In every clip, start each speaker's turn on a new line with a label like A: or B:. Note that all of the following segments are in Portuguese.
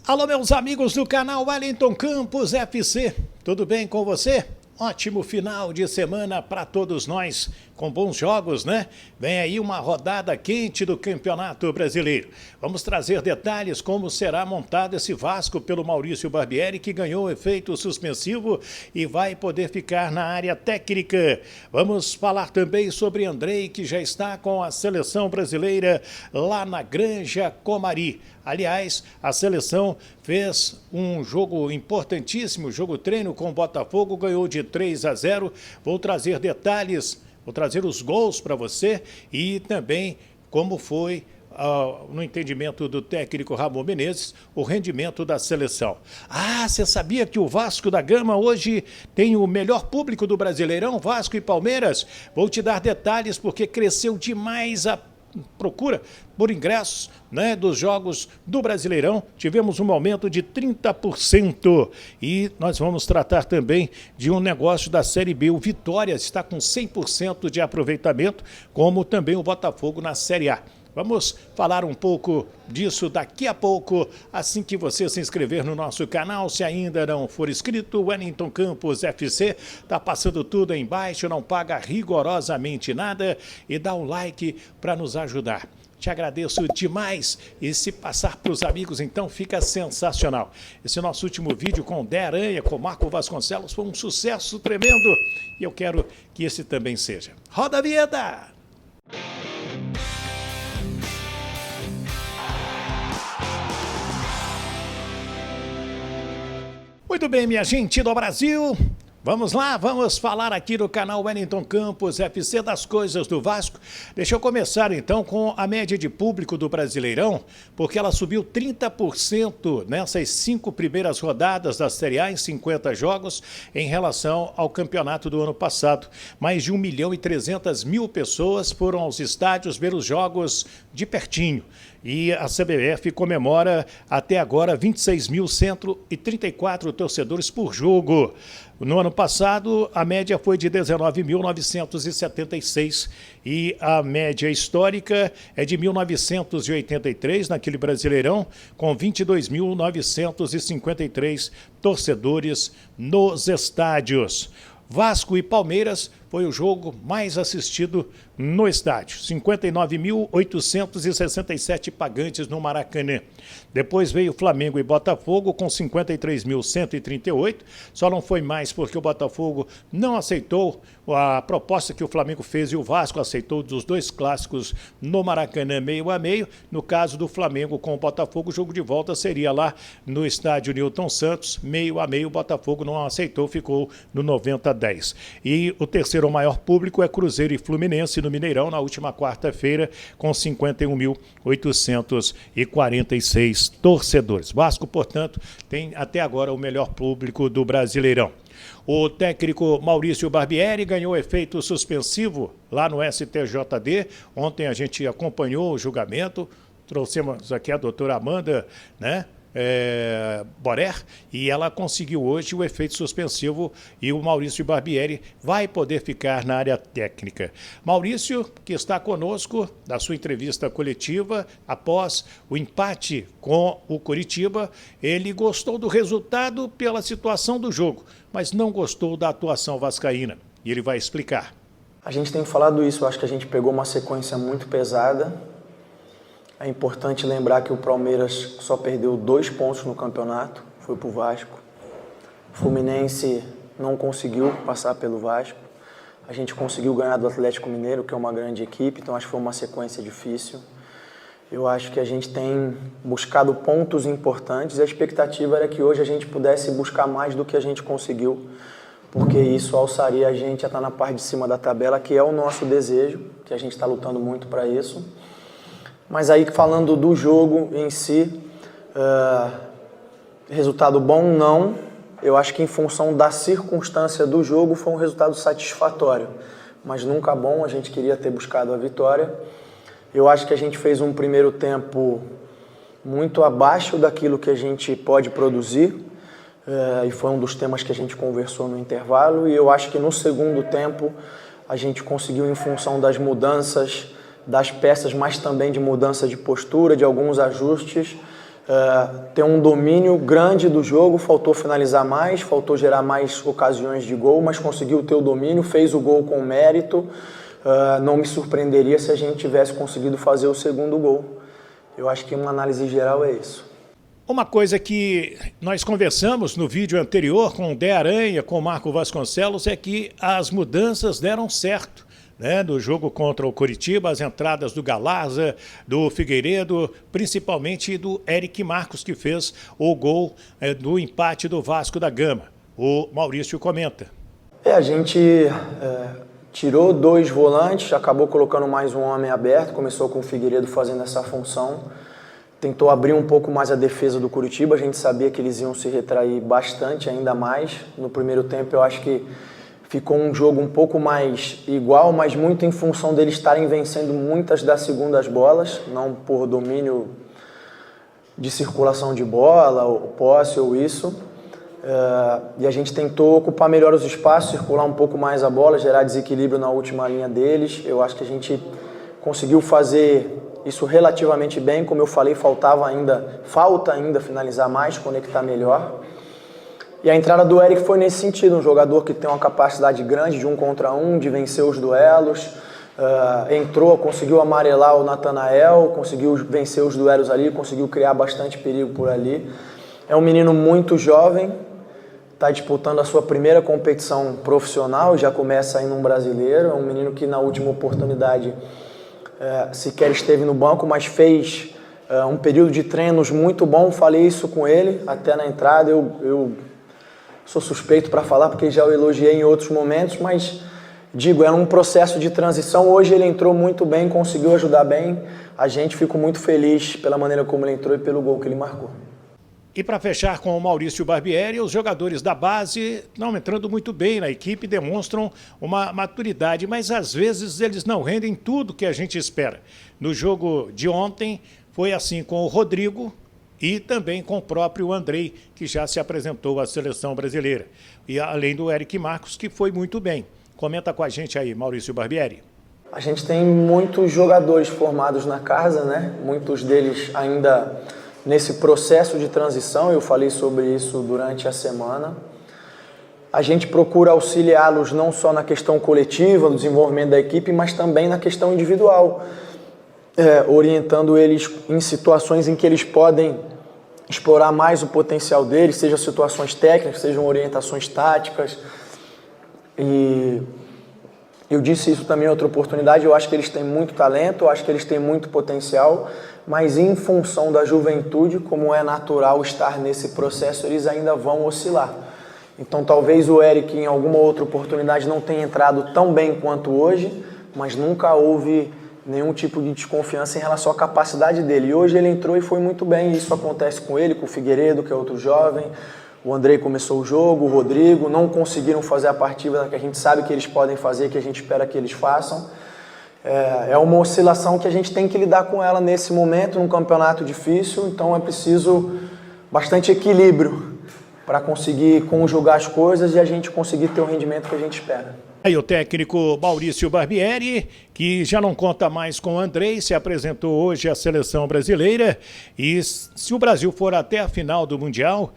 A: Alô, meus amigos do canal Wellington Campos FC, tudo bem com você? Ótimo final de semana para todos nós, com bons jogos, né? Vem aí uma rodada quente do Campeonato Brasileiro. Vamos trazer detalhes como será montado esse Vasco pelo Maurício Barbieri, que ganhou o efeito suspensivo e vai poder ficar na área técnica. Vamos falar também sobre Andrei, que já está com a seleção brasileira lá na Granja Comari. Aliás, a seleção fez um jogo importantíssimo, jogo treino com o Botafogo, ganhou de 3-0. Vou trazer detalhes, vou trazer os gols para você e também como foi, no entendimento do técnico Ramon Menezes, o rendimento da seleção. Ah, você sabia que o Vasco da Gama hoje tem o melhor público do Brasileirão, Vasco e Palmeiras? Vou te dar detalhes porque cresceu demais a procura por ingressos, né, dos jogos do Brasileirão. Tivemos um aumento de 30% e nós vamos tratar também de um negócio da Série B. O Vitória está com 100% de aproveitamento, como também o Botafogo na Série A. Vamos falar um pouco disso daqui a pouco, assim que você se inscrever no nosso canal. Se ainda não for inscrito, Wellington Campos FC, tá passando tudo aí embaixo, não paga rigorosamente nada e dá um like para nos ajudar. Te agradeço demais e se passar para os amigos, então fica sensacional. Esse nosso último vídeo com o Dé Aranha, com o Marco Vasconcelos, foi um sucesso tremendo e eu quero que esse também seja. Roda a vinheta! Muito bem, minha gente do Brasil, vamos lá, vamos falar aqui no canal Wellington Campos FC das coisas do Vasco. Deixa eu começar então com a média de público do Brasileirão, porque ela subiu 30% nessas 5 primeiras rodadas da Série A em 50 jogos em relação ao campeonato do ano passado. Mais de 1.300.000 pessoas foram aos estádios ver os jogos de pertinho. E a CBF comemora até agora 26.134 torcedores por jogo. No ano passado, a média foi de 19.976 e a média histórica é de 1983, naquele Brasileirão, com 22.953 torcedores nos estádios. Vasco e Palmeiras foi o jogo mais assistido no estádio. 59.867 pagantes no Maracanã. Depois veio Flamengo e Botafogo com 53.138. Só não foi mais porque o Botafogo não aceitou a proposta que o Flamengo fez e o Vasco aceitou dos dois clássicos no Maracanã meio a meio. No caso do Flamengo com o Botafogo, o jogo de volta seria lá no estádio Newton Santos, meio a meio. O Botafogo não aceitou, ficou no 90-10. E o terceiro maior público é Cruzeiro e Fluminense no Mineirão, na última quarta-feira, com 51.846 torcedores. Vasco, portanto, tem até agora o melhor público do Brasileirão. O técnico Maurício Barbieri ganhou efeito suspensivo lá no STJD. Ontem a gente acompanhou o julgamento, trouxemos aqui a doutora Amanda, né? Borer, e ela conseguiu hoje o efeito suspensivo e o Maurício Barbieri vai poder ficar na área técnica. Maurício, que está conosco da sua entrevista coletiva após o empate com o Coritiba, ele gostou do resultado pela situação do jogo, mas não gostou da atuação vascaína, e ele vai explicar.
B: A gente tem falado isso, eu acho que a gente pegou uma sequência muito pesada. É importante lembrar que o Palmeiras só perdeu 2 pontos no campeonato, foi para o Vasco. O Fluminense não conseguiu passar pelo Vasco. A gente conseguiu ganhar do Atlético Mineiro, que é uma grande equipe, então acho que foi uma sequência difícil. Eu acho que a gente tem buscado pontos importantes e a expectativa era que hoje a gente pudesse buscar mais do que a gente conseguiu, porque isso alçaria a gente a estar na parte de cima da tabela, que é o nosso desejo, que a gente está lutando muito para isso. Mas aí, falando do jogo em si, resultado bom, não. Eu acho que em função da circunstância do jogo foi um resultado satisfatório, mas nunca bom, a gente queria ter buscado a vitória. Eu acho que a gente fez um primeiro tempo muito abaixo daquilo que a gente pode produzir, e foi um dos temas que a gente conversou no intervalo, e eu acho que no segundo tempo a gente conseguiu, em função das mudanças, das peças, mas também de mudança de postura, de alguns ajustes, ter um domínio grande do jogo, faltou finalizar mais, faltou gerar mais ocasiões de gol, mas conseguiu ter o domínio, fez o gol com mérito. Não me surpreenderia se a gente tivesse conseguido fazer o segundo gol. Eu acho que uma análise geral é isso.
A: Uma coisa que nós conversamos no vídeo anterior com o Dé Aranha, com o Marco Vasconcelos, é que as mudanças deram certo, né? No jogo contra o Coritiba, as entradas do Galarza, do Figueiredo, principalmente do Eric Marcos, que fez o gol do empate do Vasco da Gama. O Maurício comenta.
B: A gente tirou 2 volantes, acabou colocando mais um homem aberto, começou com o Figueiredo fazendo essa função. Tentou abrir um pouco mais a defesa do Coritiba, a gente sabia que eles iam se retrair bastante, ainda mais. No primeiro tempo eu acho que ficou um jogo um pouco mais igual, mas muito em função deles estarem vencendo muitas das segundas bolas, não por domínio de circulação de bola, ou posse ou isso. E a gente tentou ocupar melhor os espaços, circular um pouco mais a bola, gerar desequilíbrio na última linha deles. Eu acho que a gente conseguiu fazer isso relativamente bem, como eu falei, falta ainda finalizar mais, conectar melhor. E a entrada do Eric foi nesse sentido, um jogador que tem uma capacidade grande de 1 contra 1, de vencer os duelos. Entrou, conseguiu amarelar o Natanael, conseguiu vencer os duelos ali, conseguiu criar bastante perigo por ali. É um menino muito jovem, está disputando a sua primeira competição profissional, já começa aí num brasileiro. É um menino que na última oportunidade sequer esteve no banco, mas fez um período de treinos muito bom. Falei isso com ele até na entrada. Eu sou suspeito para falar porque já o elogiei em outros momentos, mas digo, era um processo de transição. Hoje ele entrou muito bem, conseguiu ajudar bem. A gente ficou muito feliz pela maneira como ele entrou e pelo gol que ele marcou.
A: E para fechar com o Maurício Barbieri, os jogadores da base estão entrando muito bem na equipe, demonstram uma maturidade, mas às vezes eles não rendem tudo que a gente espera. No jogo de ontem foi assim com o Rodrigo e também com o próprio Andrei, que já se apresentou à seleção brasileira. E além do Eric Marcos, que foi muito bem. Comenta com a gente aí, Maurício Barbieri.
B: A gente tem muitos jogadores formados na casa, né? Muitos deles ainda nesse processo de transição, eu falei sobre isso durante a semana. A gente procura auxiliá-los não só na questão coletiva, no desenvolvimento da equipe, mas também na questão individual, orientando eles em situações em que eles podem explorar mais o potencial deles, sejam situações técnicas, sejam orientações táticas. E eu disse isso também em outra oportunidade, eu acho que eles têm muito talento, eu acho que eles têm muito potencial, mas em função da juventude, como é natural estar nesse processo, eles ainda vão oscilar. Então talvez o Eric em alguma outra oportunidade não tenha entrado tão bem quanto hoje, mas nunca houve nenhum tipo de desconfiança em relação à capacidade dele. E hoje ele entrou e foi muito bem, isso acontece com ele, com o Figueiredo, que é outro jovem. O Andrei começou o jogo, o Rodrigo, não conseguiram fazer a partida que a gente sabe que eles podem fazer, que a gente espera que eles façam. É uma oscilação que a gente tem que lidar com ela nesse momento, num campeonato difícil, então é preciso bastante equilíbrio para conseguir conjugar as coisas e a gente conseguir ter o rendimento que a gente espera.
A: Aí o técnico Maurício Barbieri, que já não conta mais com o Andrei, se apresentou hoje à seleção brasileira e se o Brasil for até a final do Mundial,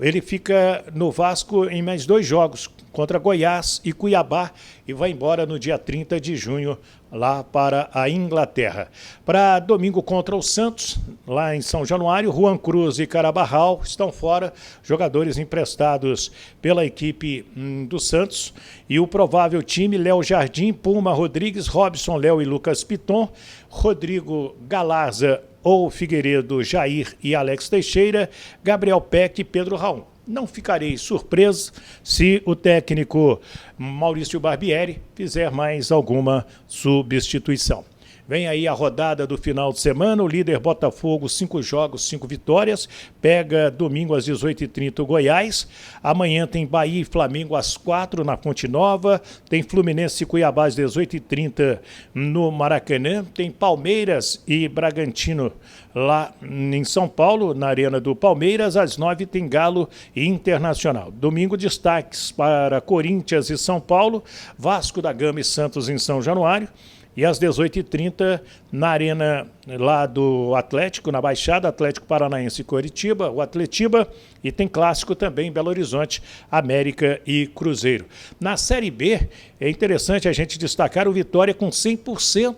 A: ele fica no Vasco em mais 2 jogos, contra Goiás e Cuiabá, e vai embora no dia 30 de junho lá para a Inglaterra. Para domingo contra o Santos, lá em São Januário, Juan Cruz e Carabarral estão fora, jogadores emprestados pela equipe do Santos, e o provável time: Léo Jardim, Puma Rodrigues, Robson Léo e Lucas Piton, Rodrigo Galarza ou Figueiredo, Jair e Alex Teixeira, Gabriel Peck e Pedro Raul. Não ficarei surpreso se o técnico Maurício Barbieri fizer mais alguma substituição. Vem aí a rodada do final de semana, o líder Botafogo, 5 jogos, 5 vitórias, pega domingo às 18h30 o Goiás, amanhã tem Bahia e Flamengo às 4 na Fonte Nova, tem Fluminense e Cuiabá às 18h30 no Maracanã, tem Palmeiras e Bragantino lá em São Paulo, na Arena do Palmeiras, às 9 tem Galo e Internacional. Domingo, destaques para Corinthians e São Paulo, Vasco da Gama e Santos em São Januário, e às 18h30 na arena lá do Atlético, na Baixada, Atlético Paranaense e Coritiba, o Atletiba, e tem clássico também em Belo Horizonte, América e Cruzeiro. Na Série B, é interessante a gente destacar o Vitória com 100%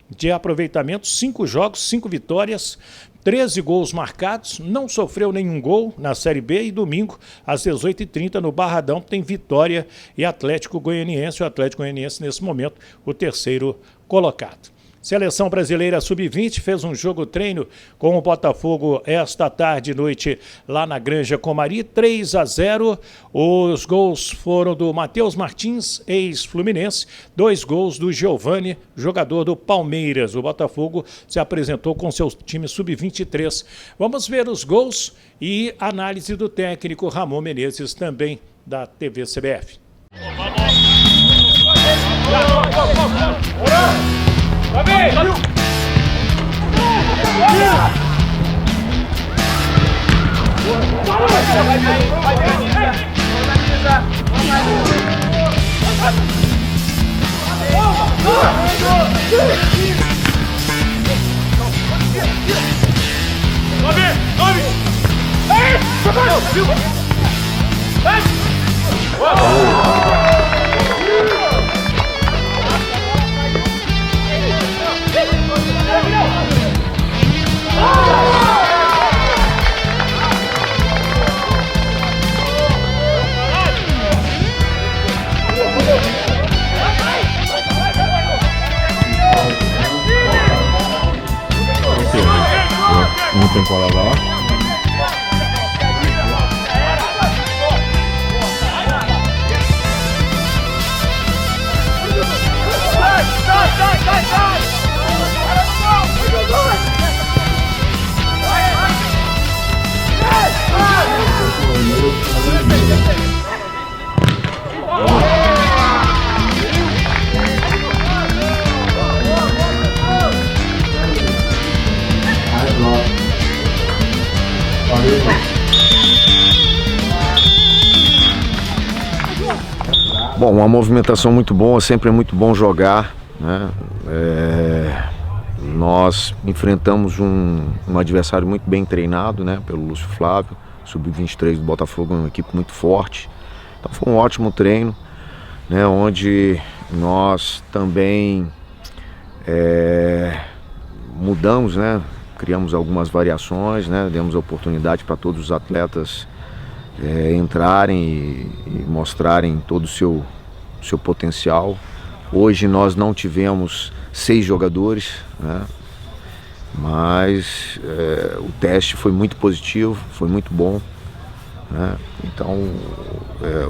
A: de aproveitamento, 5 jogos, 5 vitórias, 13 gols marcados, não sofreu nenhum gol na Série B, e domingo, às 18h30, no Barradão, tem Vitória e Atlético Goianiense. O Atlético Goianiense, nesse momento, o terceiro colocado. Seleção Brasileira Sub-20 fez um jogo-treino com o Botafogo esta tarde e noite lá na Granja Comari, 3-0. Os gols foram do Matheus Martins, ex-Fluminense, 2 gols do Giovani, jogador do Palmeiras. O Botafogo se apresentou com seu time Sub-23. Vamos ver os gols e análise do técnico Ramon Menezes, também da TV CBF.
C: Uma temporada lá. Bom, uma movimentação muito boa, sempre é muito bom jogar, né? Nós enfrentamos um adversário muito bem treinado, né? Pelo Lúcio Flávio, Sub-23 do Botafogo, uma equipe muito forte. Então foi um ótimo treino, né? Onde nós também mudamos, né? Criamos algumas variações, né? Demos a oportunidade para todos os atletas entrarem e mostrarem todo o seu potencial. Hoje nós não tivemos 6 jogadores, né? Mas o teste foi muito positivo, foi muito bom, né? Então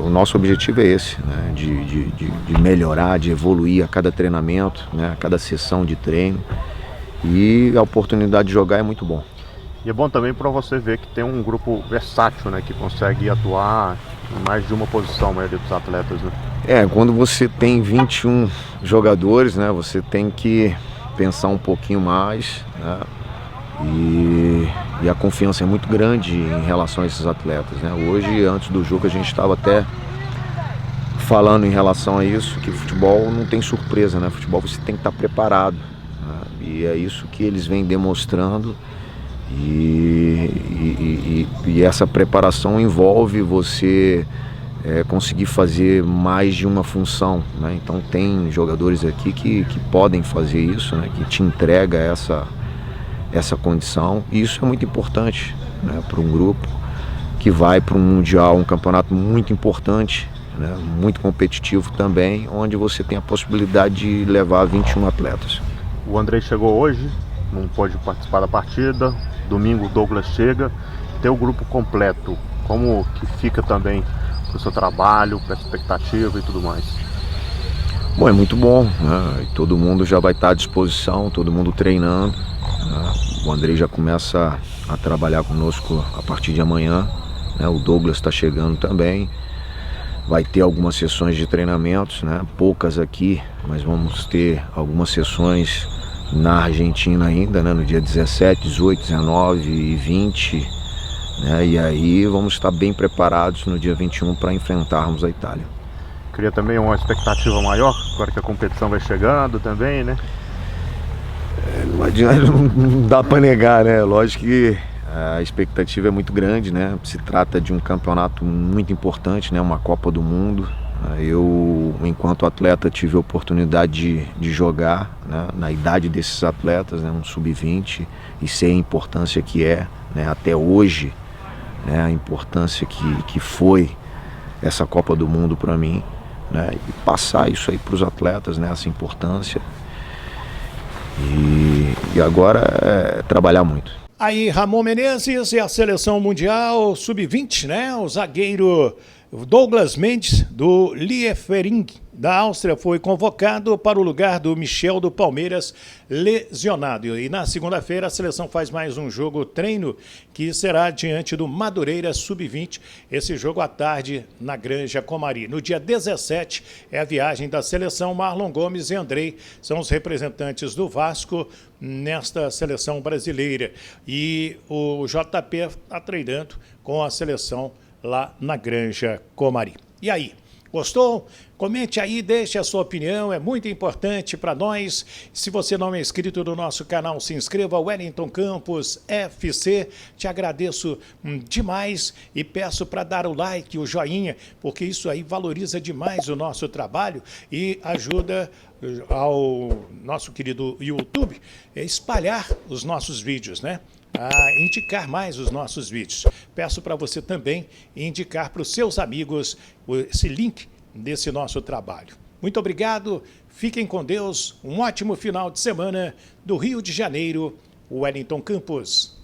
C: o nosso objetivo é esse, né? De melhorar, de evoluir a cada treinamento, né? A cada sessão de treino, e a oportunidade de jogar é muito bom.
D: E é bom também para você ver que tem um grupo versátil, né, que consegue atuar em mais de uma posição, a maioria dos atletas, né?
C: Quando você tem 21 jogadores, né, você tem que pensar um pouquinho mais, né, e a confiança é muito grande em relação a esses atletas, né? Hoje, antes do jogo, a gente estava até falando em relação a isso, que futebol não tem surpresa, né? Futebol você tem que estar preparado, né? E é isso que eles vêm demonstrando. E essa preparação envolve você conseguir fazer mais de uma função, né? Então tem jogadores aqui que podem fazer isso, né? Que te entrega essa condição, e isso é muito importante, né? Para um grupo que vai para um mundial, um campeonato muito importante, né? Muito competitivo também, onde você tem a possibilidade de levar 21 atletas.
D: O Andrei chegou hoje, não pôde participar da partida. Domingo o Douglas chega, tem o grupo completo. Como que fica também para o seu trabalho, para a expectativa e tudo mais?
C: Bom, é muito bom, né? Todo mundo já vai estar à disposição, todo mundo treinando, né? O Andrei já começa a trabalhar conosco a partir de amanhã, né? O Douglas está chegando também. Vai ter algumas sessões de treinamentos, né? Poucas aqui, mas vamos ter algumas sessões na Argentina ainda, né? No dia 17, 18, 19 e 20, né? E aí vamos estar bem preparados no dia 21 para enfrentarmos a Itália.
D: cria também uma expectativa maior, agora que a competição vai chegando também, né?
C: Não adianta, não dá para negar, né? Lógico que a expectativa é muito grande, né? Se trata de um campeonato muito importante, né? Uma Copa do Mundo. Eu, enquanto atleta, tive a oportunidade de jogar, né? Na idade desses atletas, né? Um sub-20, e sei a importância que é, né? Até hoje, né? A importância que foi essa Copa do Mundo para mim, né? E passar isso aí para os atletas, né? Essa importância. E agora é trabalhar muito.
A: Aí, Ramon Menezes e a seleção mundial sub-20, né? O zagueiro Douglas Mendes, do Liefering, da Áustria, foi convocado para o lugar do Michel, do Palmeiras, lesionado. E na segunda-feira a seleção faz mais um jogo treino, que será diante do Madureira sub-20, esse jogo à tarde na Granja Comari. No dia 17 é a viagem da seleção. Marlon Gomes e Andrei são os representantes do Vasco nesta seleção brasileira. E o JP está treinando com a seleção lá na Granja Comari. E aí, gostou? Comente aí, deixe a sua opinião, é muito importante para nós. Se você não é inscrito no nosso canal, se inscreva, Wellington Campos FC. Te agradeço demais e peço para dar o like, o joinha, porque isso aí valoriza demais o nosso trabalho e ajuda ao nosso querido YouTube a espalhar os nossos vídeos, né? A indicar mais os nossos vídeos. Peço para você também indicar para os seus amigos esse link desse nosso trabalho. Muito obrigado, fiquem com Deus, um ótimo final de semana do Rio de Janeiro, Wellington Campos.